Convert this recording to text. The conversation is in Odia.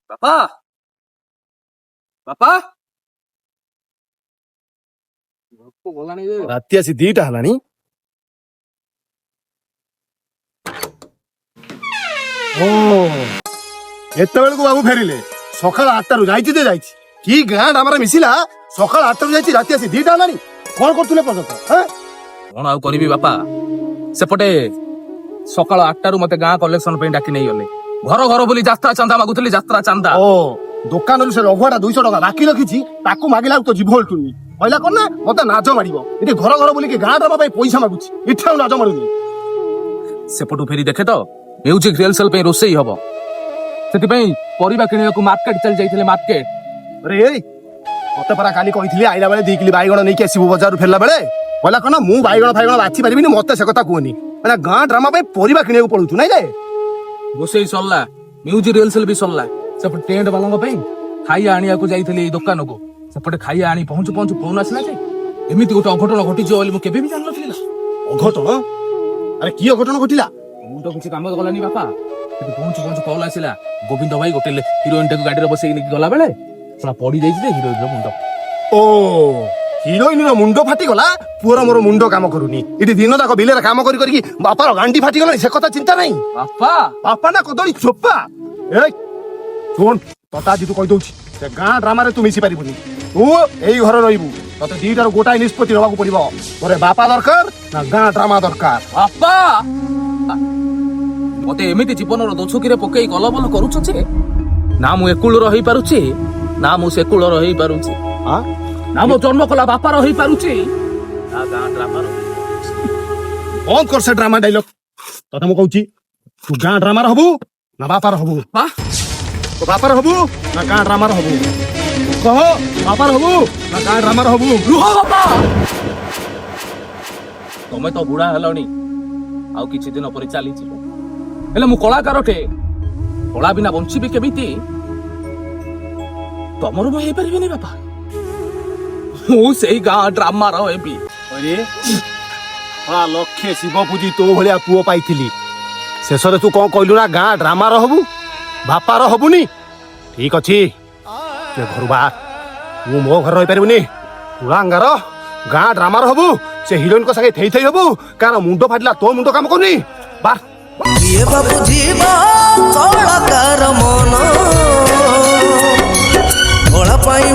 ବାପା ବାପା ଗଲାଣି ରାତି ଆସି 2ଟା ହେଲାଣି। ଓ ଏତେବେଳକୁ ବାବୁ ଫେରିଲେ? ସକାଳ 8ଟାରୁ ଯାଇଛି ଯେ ଯାଇଛି। କି ଗାଁ ଆମର ମିଶିଲା? ସକାଳ 8ଟାରୁ ଯାଇଛି, ରାତି ଆସି 2ଟା ହେଲାଣି। କଣ କରୁଥିଲେ ପର୍ଯ୍ୟନ୍ତ? କଣ ଆଉ କରିବି ବାପା, ସେପଟେ ସକାଳ 8ଟାରୁ ମତେ ଗାଁ କଲେକ୍ସନ ପାଇଁ ଡାକି ନେଇଗଲେ। ଘର ଘର ବୋଲି ଯାତ୍ରା ଚାନ୍ଦା ମାଗୁଥିଲି, ଯାତ୍ରା ଚାନ୍ଦା। ଓ ଦୋକାନରୁ ସେ ରଘୁଆଟା 200 ଟଙ୍କା ବାକି ରଖିଛି, ତାକୁ ମାଗିଲା ତ ଜିଭ ହଲଟୁନି। କହିଲା କଣ ନା ମତେ ନାଜ ମାରିବ। ଏଠି ଘର ଘର ବୁଲିକି ଗାଁ ଡ୍ରାମା ପାଇଁ ପଇସା ମାଗୁଛି, ଏଠି ଆଉ ନାଜ ମାରୁନି। ସେପଟୁ ଫେରି ଦେଖେ ତ ମ୍ୟୁଜିକ ରିହର୍ସାଲ ପାଇଁ ରୋଷେଇ ହବ, ସେଥିପାଇଁ ପରିବା କିଣିବାକୁ ମାର୍କେଟ ଚାଲି ଯାଇଥିଲେ। ମାର୍କେଟ ଆରେ ଏଇ ମତେ ପରା କାଲି କହିଥିଲି ଆଇଲା ବେଳେ 2 କିଲୋ ବାଇଗଣ ନେଇକି ଆସିବୁ ବଜାରରୁ ଫେରିଲା ବେଳେ। କହିଲା କଣ ମୁଁ ବାଇଗଣ ଫାଇଗଣ ବାଛି ପାରିବିନି, ମତେ ସେ କଥା କୁହନି। ମାନେ ଗାଁ ଡ୍ରାମା ପାଇଁ ପରିବା କିଣିବାକୁ ପଡୁଛୁ ନାଇଁ ରେ? ରୋଷେଇ ସରିଲା, ମ୍ୟୁଜିକ ରିହର୍ସାଲ ବି ସରିଲା। ସେପଟେ ଟେଣ୍ଟ ବାଲାଙ୍କ ପାଇଁ ଖାଇବା ଆଣିବାକୁ ଯାଇଥିଲି ଏଇ ଦୋକାନକୁ। ସେପଟେ ଖାଇବା ଆଣି ପହଞ୍ଚୁ ପହଞ୍ଚୁ ଫୋନ ଆସିଲା ଯେ ଏମିତି ଗୋଟେ ଅଘଟଣ ଘଟିଯିବ ବୋଲି ମୁଁ କେବେ ବି ଜାଣିନଥିଲି। ଅଘଟଣ? ଆରେ କି ଅଘଟଣ ଘଟିଲା? ମୁଁ ତ କିଛି କାମ କଲାନି ବାପା। ସେଠି ପହଞ୍ଚୁ ପହଞ୍ଚୁ କଲ୍ ଆସିଲା, ଗୋବିନ୍ଦ ଭାଇ ଗୋଟେ ହିରୋଇନଟାକୁ ଗାଡିରେ ବସେଇକି ନେଇକି ଗଲା ବେଳେ ପୁରା ପଡି ଯାଇଛି ଯେ ହିରୋଇନର ମୁଣ୍ଡ। ଓ ହିରୋଇନର ମୁଣ୍ଡ ଫାଟିଗଲା? ପୁଅର ମୋର ମୁଣ୍ଡ କାମ କରୁନି। ଏଠି ଦିନ ଯାକ ବିଲରେ କାମ କରି କରିକି ବାପାର ଗାଣ୍ଡି ଫାଟିଗଲାଣି, ସେ କଥା ଚିନ୍ତା ନାହିଁ। ବାପା ବାପା ନା କଦଳୀ ଚୋପା। ଏଇ ଶୁଣ, ତତେ ଆଜି ତୁ କହିଦଉଛି, ସେ ଗାଁ ଡ୍ରାମାରେ ତୁ ମିଶି ପାରିବୁନି। ତୁ ଏଇ ଘରେ ରହିବୁ। ତତେ 2ଟାରୁ ଗୋଟାଏ ନିଷ୍ପତ୍ତି ନେବାକୁ ପଡିବ। ତୋରେ ବାପା ଦରକାର ନା ଗାଁ ଡ୍ରାମା ଦରକାର? ବାପା ମତେ ଏମିତି ଜୀବନର ଦୋଛକିରେ ପକେଇ ଗଲବଲ କରୁଛ ଯେ ନା ମୁଁ ଏକୁଳର ହେଇପାରୁଛି ନା ମୁଁ ସେକୁଳର ହେଇପାରୁଛି, ନା ମୋ ଜନ୍ମ କଲା ବାପାର ହେଇପାରୁଛି ନା ଗାଁ ଡ୍ରାମାର। ବନ୍ଦ କର ସେ ଡ୍ରାମା ଡାଇଲଗ। ତତେ ମୁଁ କହୁଛି, ତୁ ଗାଁ ଡ୍ରାମାର ହବୁ ନା ବାପାର ହବୁ? ତୁ ବାପାର ହବୁ ନା ଗାଁ ଡ୍ରାମାର ହବୁ? କହ, ବାପାର ହବୁ ନା ଗାଁ ଡ୍ରାମାର ହବୁ? ରୁହ ବାପା, ତମେ ତ ବୁଢା ହେଲଣି, ଆଉ କିଛି ଦିନ ପରେ ଚାଲିଯିବ। ହେଲେ ମୁଁ କଳାକାରଟେ, କଳା ବିନା ବଞ୍ଚିବି କେମିତି? ତମର ମୁଁ ହେଇପାରିବିନି ବାପା, ମୁଁ ସେଇ ଗାଁ ଡ୍ରାମାର ହେବି। ଲକ୍ଷେ ଶିବ ପୂଜି ତୋ ଭଳିଆ ପୁଅ ପାଇଥିଲି, ଶେଷରେ ତୁ କଣ କହିଲୁ ନା ଗାଁ ଡ୍ରାମାର ହବୁ, ବାପାର ହବୁନି? ଠିକ ଅଛି, ତୁ ଘରୁ ବାହାର। ମୁଁ ମୋ ଘରେ ରହିପାରିବୁନି। ତୁଳାଙ୍ଗାର ଗାଁ ଡ୍ରାମାର ହବୁ, ସେ ହିରୋଇନଙ୍କ ସାଙ୍ଗେ ଥେଇ ଥେଇ ହବୁ। କାହାର ମୁଣ୍ଡ ଫାଟିଲା, ତୋ ମୁଣ୍ଡ କାମ କରୁନି। ବାହାର। କିଏ ବାବୁ ଯିବ କଳାକାର ମନ କଳା ପାଇଁ